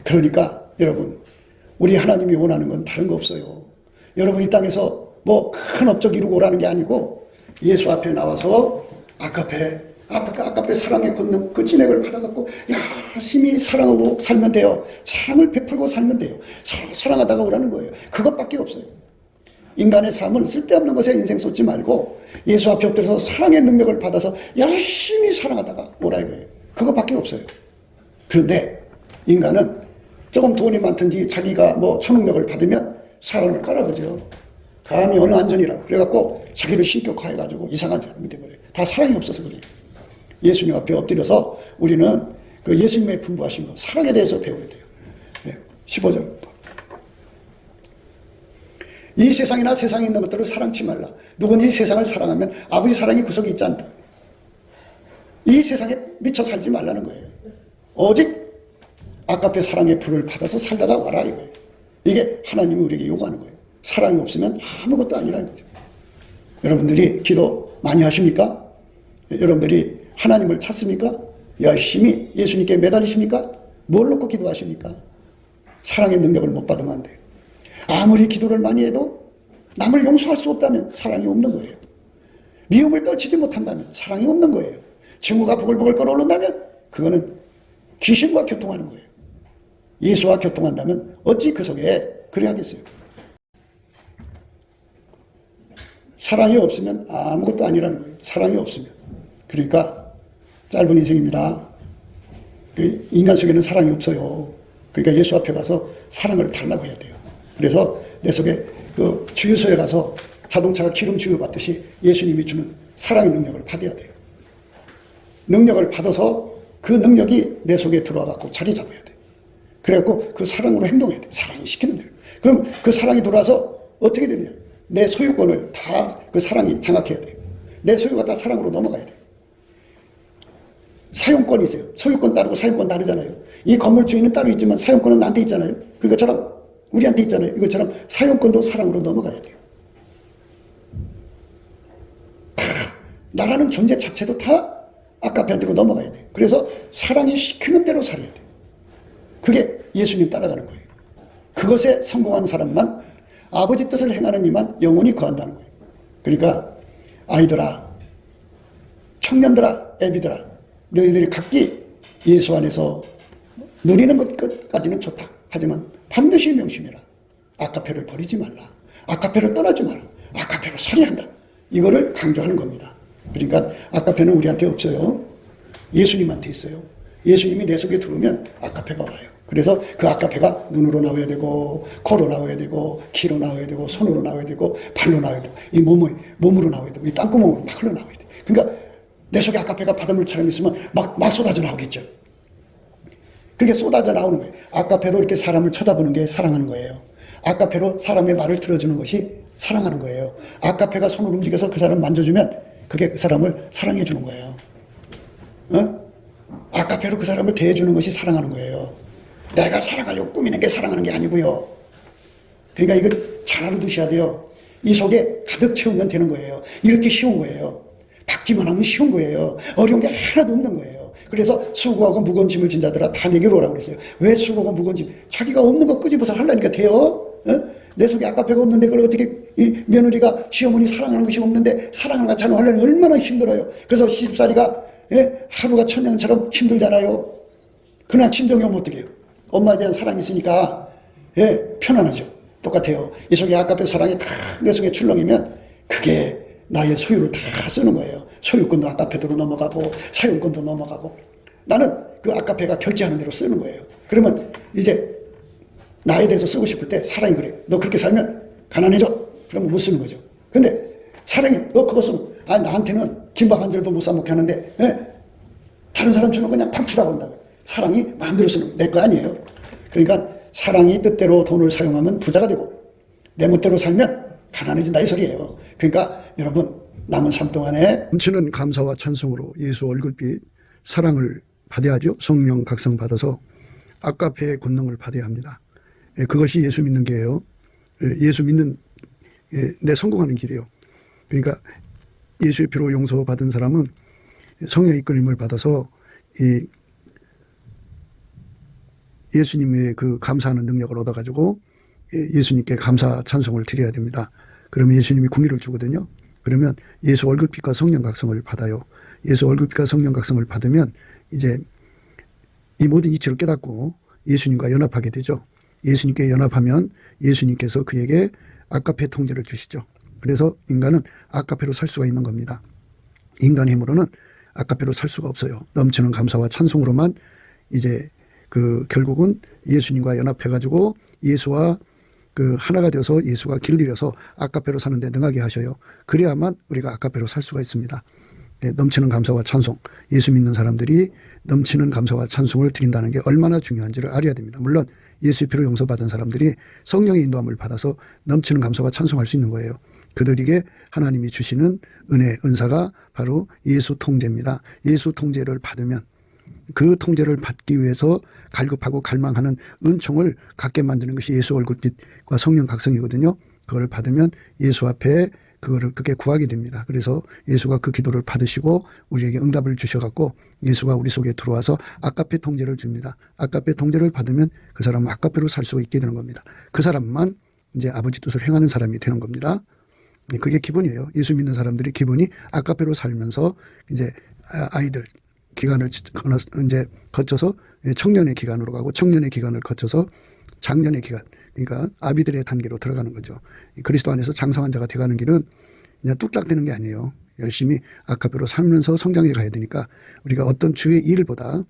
그러니까 여러분, 우리 하나님이 원하는 건 다른 거 없어요. 여러분 이 땅에서 뭐 큰 업적 이루고 오라는 게 아니고 예수 앞에 나와서 아카페 사랑의 권능 그 진액을 받아갖고 열심히 사랑하고 살면 돼요. 사랑을 베풀고 살면 돼요. 사랑하다가 오라는 거예요. 그것밖에 없어요. 인간의 삶은 쓸데없는 것에 인생 쏟지 말고 예수 앞에 엎드려서 사랑의 능력을 받아서 열심히 사랑하다가 오라 이거예요. 그것밖에 없어요. 그런데 인간은 조금 돈이 많든지 자기가 뭐 초능력을 받으면 사람을 깔아보죠. 감히 어느 안전이라고 그래갖고 자기를 신격화해가지고 이상한 사람이 돼버려요. 다 사랑이 없어서 그래요. 예수님 앞에 엎드려서 우리는 그 예수님의 분부하신 거 사랑에 대해서 배워야 돼요. 네, 15절. 이 세상이나 세상에 있는 것들을 사랑치 말라. 누구든지 세상을 사랑하면 아버지 사랑이 그 속에 있지 않다. 이 세상에 미쳐 살지 말라는 거예요. 오직 아카페 사랑의 불을 받아서 살다가 와라 이거예요. 이게 하나님이 우리에게 요구하는 거예요. 사랑이 없으면 아무것도 아니라는 거죠. 여러분들이 기도 많이 하십니까? 여러분들이 하나님을 찾습니까? 열심히 예수님께 매달리십니까? 뭘 놓고 기도하십니까? 사랑의 능력을 못 받으면 안 돼요. 아무리 기도를 많이 해도 남을 용서할 수 없다면 사랑이 없는 거예요. 미움을 떨치지 못한다면 사랑이 없는 거예요. 증오가 부글부글 끓어오른다면 그거는 귀신과 교통하는 거예요. 예수와 교통한다면 어찌 그 속에 그래 하겠어요. 사랑이 없으면 아무것도 아니라는 거예요. 사랑이 없으면. 그러니까 짧은 인생입니다. 인간 속에는 사랑이 없어요. 그러니까 예수 앞에 가서 사랑을 달라고 해야 돼요. 그래서 내 속에 그 주유소에 가서 자동차가 기름 주유 받듯이 예수님이 주는 사랑의 능력을 받아야 돼요. 능력을 받아서 그 능력이 내 속에 들어와 갖고 자리 잡아야 돼요. 그래갖고 그 사랑으로 행동해야 돼요. 사랑이 시키는 대로. 그럼 그 사랑이 들어와서 어떻게 되냐? 내 소유권을 다 그 사랑이 장악해야 돼요. 내 소유가 다 사랑으로 넘어가야 돼요. 사용권이 있어요. 소유권 따르고 사용권 다르잖아요. 이 건물 주인은 따로 있지만 사용권은 나한테 있잖아요. 그것처럼 우리한테 있잖아요. 이것처럼 사용권도 사랑으로 넘어가야 돼요. 다 나라는 존재 자체도 다 아카페한테로 넘어가야 돼요. 그래서 사랑이 시키는 대로 살아야 돼요. 그게 예수님 따라가는 거예요. 그것에 성공한 사람만 아버지 뜻을 행하는 이만 영원히 거한다는 거예요. 그러니까 아이들아, 청년들아, 애비들아, 너희들이 각기 예수 안에서 누리는 것까지는 좋다. 하지만 반드시 명심해라. 아카페를 버리지 말라. 아카페를 떠나지 마라. 아카페로 살아야 한다. 이거를 강조하는 겁니다. 그러니까 아카페는 우리한테 없어요. 예수님한테 있어요. 예수님이 내 속에 들어오면 아카페가 와요. 그래서 그 아카페가 눈으로 나와야 되고, 코로 나와야 되고, 귀로 나와야 되고, 손으로 나와야 되고, 발로 나와야 되고, 이 몸으로 나와야 되고, 이 땅구멍으로 막 흘러나와야 돼. 그러니까 내 속에 아카페가 바닷물처럼 있으면 막 쏟아져 나오겠죠. 그렇게 쏟아져 나오는 거예요. 아카페로 이렇게 사람을 쳐다보는 게 사랑하는 거예요. 아카페로 사람의 말을 들어주는 것이 사랑하는 거예요. 아카페가 손을 움직여서 그 사람 만져주면 그게 그 사람을 사랑해 주는 거예요. 아카페로 그 사람을 대해주는 것이 사랑하는 거예요. 내가 사랑하려고 꾸미는 게 사랑하는 게 아니고요. 그러니까 이거 잘 알아두셔야 돼요. 이 속에 가득 채우면 되는 거예요. 이렇게 쉬운 거예요. 받기만 하면 쉬운 거예요. 어려운 게 하나도 없는 거예요. 그래서 수고하고 무거운 짐을 진 자들아 다 내게로 오라고 그랬어요. 왜 수고하고 무거운 짐? 자기가 없는 거 끄집어서 하려니까 돼요. 내 속에 아카페가 없는데 그걸 어떻게 이 며느리가 시어머니 사랑하는 것이 없는데 사랑하는 것처럼 하려니 얼마나 힘들어요. 그래서 시집살이가 하루가 천년처럼 힘들잖아요. 그러나 친정이 오면 어떻게 해요? 엄마에 대한 사랑이 있으니까 편안하죠. 똑같아요. 이 속에 아카페 사랑이 다 내 속에 출렁이면 그게 나의 소유를 다 쓰는 거예요. 소유권도 아카페로 넘어가고 사용권도 넘어가고 나는 그 아카페가 결제하는 대로 쓰는 거예요. 그러면 이제 나에 대해서 쓰고 싶을 때 사랑이 그래요. 너 그렇게 살면 가난해져. 그러면 못 쓰는 거죠. 근데 사랑이 너 그거 쓰면 나한테는 김밥 한 절도 못 사 먹게 하는데 다른 사람 주는 거 그냥 팍 주라고 한다고요. 사랑이 마음대로 쓰는 거 내 거 아니에요. 그러니까 사랑이 뜻대로 돈을 사용하면 부자가 되고 내 멋대로 살면 가난해진다 이 소리예요. 그러니까 여러분 남은 삶 동안에 넘치는 감사와 찬송으로 예수 얼굴빛 사랑을 받아야죠. 성령 각성 받아서 아까페의 권능을 받아야 합니다. 그것이 예수 믿는 게예요. 예수 믿는 내 성공하는 길이에요. 그러니까 예수의 피로 용서받은 사람은 성령의 이끌림을 받아서 이 예수님의 그 감사하는 능력을 얻어가지고 예수님께 감사 찬송을 드려야 됩니다. 그러면 예수님이 궁의를 주거든요. 그러면 예수 얼굴빛과 성령 각성을 받아요. 예수 얼굴빛과 성령 각성을 받으면 이제 이 모든 이치를 깨닫고 예수님과 연합하게 되죠. 예수님께 연합하면 예수님께서 그에게 아까페 통제를 주시죠. 그래서 인간은 아까페로 살 수가 있는 겁니다. 인간의 힘으로는 아까페로 살 수가 없어요. 넘치는 감사와 찬송으로만 이제 결국은 예수님과 연합해가지고 예수와 하나가 되어서 예수가 길들여서 아까페로 사는데 능하게 하셔요. 그래야만 우리가 아까페로 살 수가 있습니다. 넘치는 감사와 찬송, 예수 믿는 사람들이 넘치는 감사와 찬송을 드린다는 게 얼마나 중요한지를 알아야 됩니다. 물론 예수의 피로 용서받은 사람들이 성령의 인도함을 받아서 넘치는 감사와 찬송할 수 있는 거예요. 그들에게 하나님이 주시는 은혜, 은사가 바로 예수 통제입니다. 예수 통제를 받으면 그 통제를 받기 위해서 갈급하고 갈망하는 은총을 갖게 만드는 것이 예수 얼굴빛과 성령 각성이거든요. 그걸 받으면 예수 앞에 그렇게 구하게 됩니다. 그래서 예수가 그 기도를 받으시고 우리에게 응답을 주셔갖고 예수가 우리 속에 들어와서 아까페 통제를 줍니다. 아까페 통제를 받으면 그 사람은 아까페로 살 수 있게 되는 겁니다. 그 사람만 이제 아버지 뜻을 행하는 사람이 되는 겁니다. 그게 기본이에요. 예수 믿는 사람들이 기본이 아까페로 살면서 이제 아이들 기간을 이제 거쳐서 청년의 기간으로 가고 청년의 기간을 거쳐서 장년의 기간, 그러니까 아비들의 단계로 들어가는 거죠. 그리스도 안에서 장성한 자가 돼가는 길은 그냥 뚝딱 되는 게 아니에요. 열심히 아까페로 살면서 성장해 가야 되니까 우리가 어떤 주의 일보다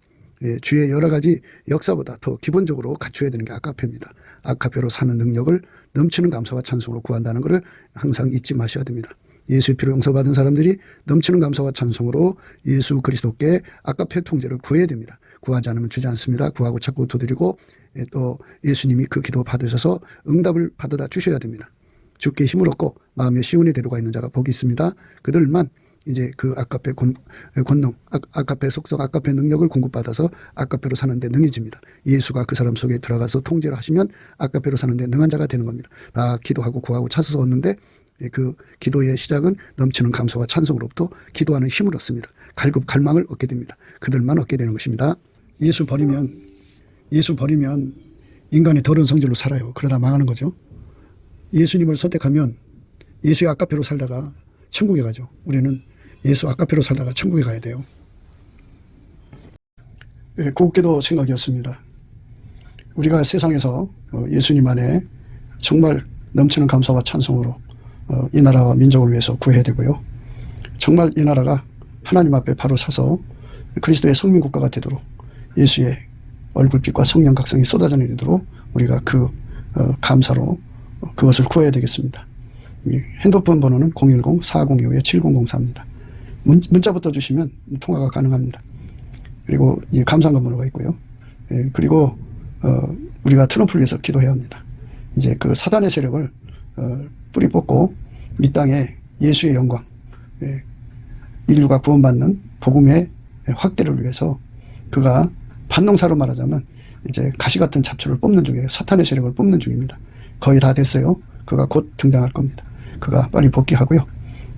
주의 여러 가지 역사보다 더 기본적으로 갖춰야 되는 게 아까페입니다. 아까페로 사는 능력을 넘치는 감사와 찬송으로 구한다는 것을 항상 잊지 마셔야 됩니다. 예수의 피로 용서받은 사람들이 넘치는 감사와 찬송으로 예수 그리스도께 아까페 통제를 구해야 됩니다. 구하지 않으면 주지 않습니다. 구하고 찾고 두드리고 또 예수님이 그 기도 받으셔서 응답을 받아다 주셔야 됩니다. 주께 힘을 얻고 마음의 시온에 데려가 있는 자가 복이 있습니다. 그들만 이제 그 아까페 권능, 아까페 속성, 아까페 능력을 공급받아서 아까페로 사는데 능해집니다. 예수가 그 사람 속에 들어가서 통제를 하시면 아까페로 사는데 능한 자가 되는 겁니다. 다 기도하고 구하고 찾아서 얻는데 그 기도의 시작은 넘치는 감사와 찬송으로부터 기도하는 힘을 얻습니다. 갈급 갈망을 얻게 됩니다. 그들만 얻게 되는 것입니다. 예수 버리면 인간이 더러운 성질로 살아요. 그러다 망하는 거죠. 예수님을 선택하면 예수의 아까페로 살다가 천국에 가죠. 우리는 예수 아까페로 살다가 천국에 가야 돼요. 곱게도 생각이었습니다. 우리가 세상에서 예수님 안에 정말 넘치는 감사와 찬송으로 이 나라와 민족을 위해서 구해야 되고요. 정말 이 나라가 하나님 앞에 바로 서서 그리스도의 성민국가가 되도록 예수의 얼굴빛과 성령 각성이 쏟아져 내리도록 우리가 감사로 그것을 구해야 되겠습니다. 핸드폰 번호는 010-4025-7004입니다. 문자부터 주시면 통화가 가능합니다. 그리고 이 감사한 번호가 있고요. 그리고 우리가 트럼프를 위해서 기도해야 합니다. 이제 그 사단의 세력을 뿌리 뽑고 이 땅에 예수의 영광, 인류가 구원받는 복음의 확대를 위해서 그가 반농사로 말하자면 이제 가시 같은 잡초를 뽑는 중이에요. 사탄의 세력을 뽑는 중입니다. 거의 다 됐어요. 그가 곧 등장할 겁니다. 그가 빨리 복귀하고요.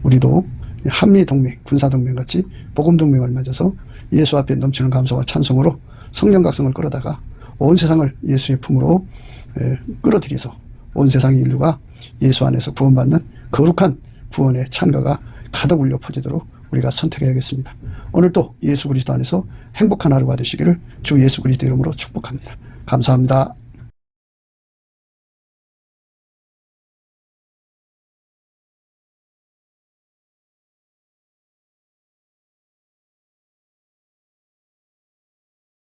우리도 한미동맹, 군사동맹 같이 복음동맹을 맺어서 예수 앞에 넘치는 감사와 찬송으로 성령 각성을 끌어다가 온 세상을 예수의 품으로 끌어들여서 온 세상의 인류가 예수 안에서 구원받는 거룩한 구원의 찬가가 가득 울려 퍼지도록 우리가 선택해야겠습니다. 오늘도 예수 그리스도 안에서 행복한 하루가 되시기를 주 예수 그리스도 이름으로 축복합니다. 감사합니다.